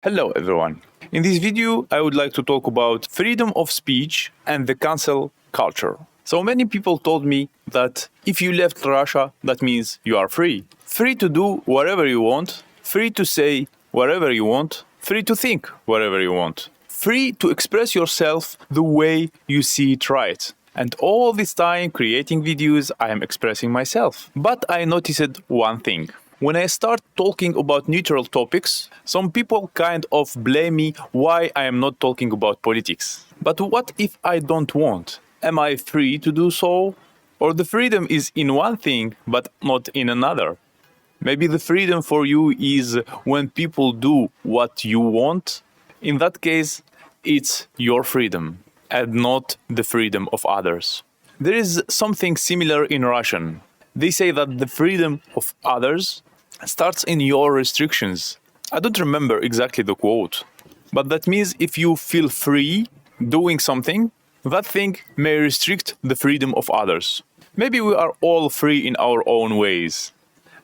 Hello everyone. In this video, I would like to talk about freedom of speech and the cancel culture. So many people told me that if you left Russia, that means you are free. Free to do whatever you want, free to say whatever you want, free to think whatever you want, free to express yourself the way you see it right. And all this time creating videos, I am expressing myself. But I noticed one thing. When I start talking about neutral topics, some people kind of blame me why I am not talking about politics. But what if I don't want? Am I free to do so? Or the freedom is in one thing, but not in another? Maybe the freedom for you is when people do what you want. In that case, it's your freedom and not the freedom of others. There is something similar in Russian. They say that the freedom of others starts in your restrictions. I don't remember exactly the quote, but that means if you feel free doing something, that thing may restrict the freedom of others. Maybe we are all free in our own ways,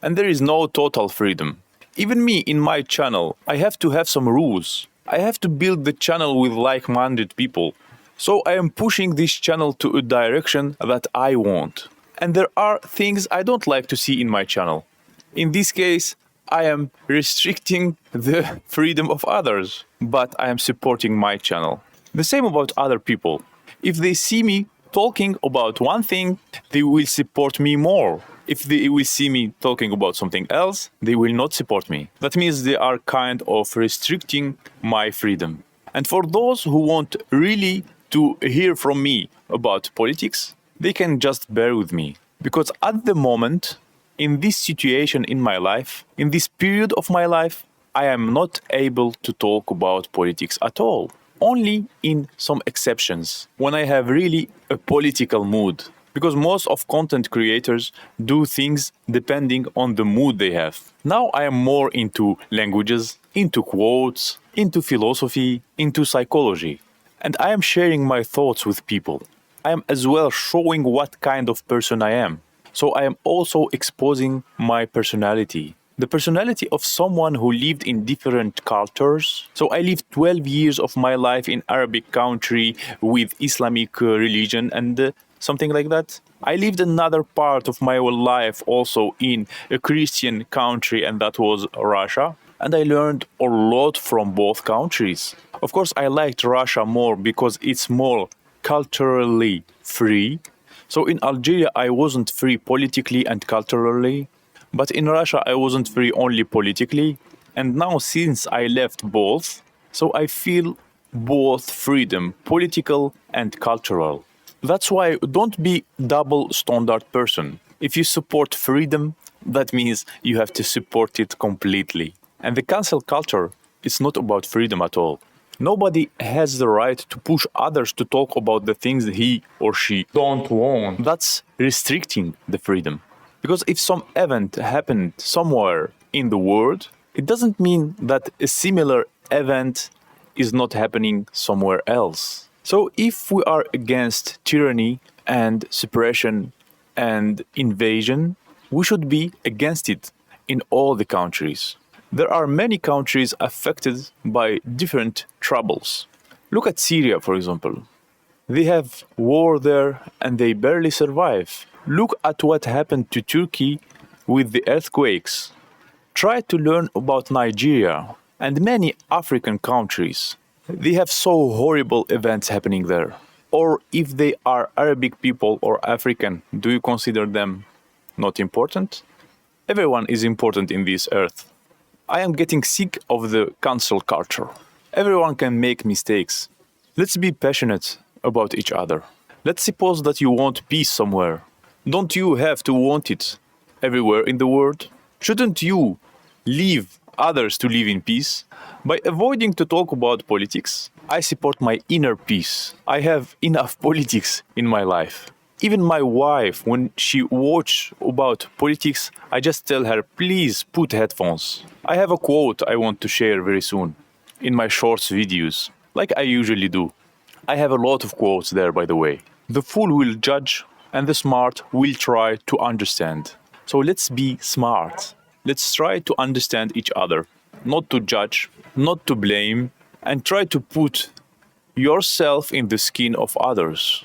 and there is no total freedom. Even me in my channel, I have to have some rules. I have to build the channel with like-minded people. So I am pushing this channel to a direction that I want. And there are things I don't like to see in my channel. In this case, I am restricting the freedom of others, but I am supporting my channel. The same about other people. If they see me talking about one thing, they will support me more. If they will see me talking about something else, they will not support me. That means they are kind of restricting my freedom. And for those who want really to hear from me about politics, they can just bear with me. Because at the moment, in this situation in my life, in this period of my life, I am not able to talk about politics at all. Only in some exceptions, when I have really a political mood. Because most of content creators do things depending on the mood they have. Now I am more into languages, into quotes, into philosophy, into psychology. And I am sharing my thoughts with people. I am as well showing what kind of person I am. So I am also exposing my personality. The personality of someone who lived in different cultures. So I lived 12 years of my life in Arabic country with Islamic religion and something like that. I lived another part of my life also in a Christian country, and that was Russia. And I learned a lot from both countries. Of course, I liked Russia more because it's more culturally free. So in Algeria, I wasn't free politically and culturally. But in Russia, I wasn't free only politically. And now, since I left both, so I feel both freedom, political and cultural. That's why don't be double standard person. If you support freedom, that means you have to support it completely. And the cancel culture is not about freedom at all. Nobody has the right to push others to talk about the things he or she don't want. That's restricting the freedom. Because if some event happened somewhere in the world, it doesn't mean that a similar event is not happening somewhere else. So if we are against tyranny and suppression and invasion, we should be against it in all the countries. There are many countries affected by different troubles. Look at Syria, for example. They have war there and they barely survive. Look at what happened to Turkey with the earthquakes. Try to learn about Nigeria and many African countries. They have so horrible events happening there. Or if they are Arabic people or African, do you consider them not important? Everyone is important in this earth. I am getting sick of the cancel culture. Everyone can make mistakes. Let's be passionate about each other. Let's suppose that you want peace somewhere. Don't you have to want it everywhere in the world? Shouldn't you leave others to live in peace? By avoiding to talk about politics, I support my inner peace. I have enough politics in my life. Even my wife, when she watches about politics, I just tell her, please put headphones. I have a quote I want to share very soon in my shorts videos, like I usually do. I have a lot of quotes there, by the way. The fool will judge and the smart will try to understand. So let's be smart. Let's try to understand each other. not to judge, not to blame, and try to put yourself in the skin of others.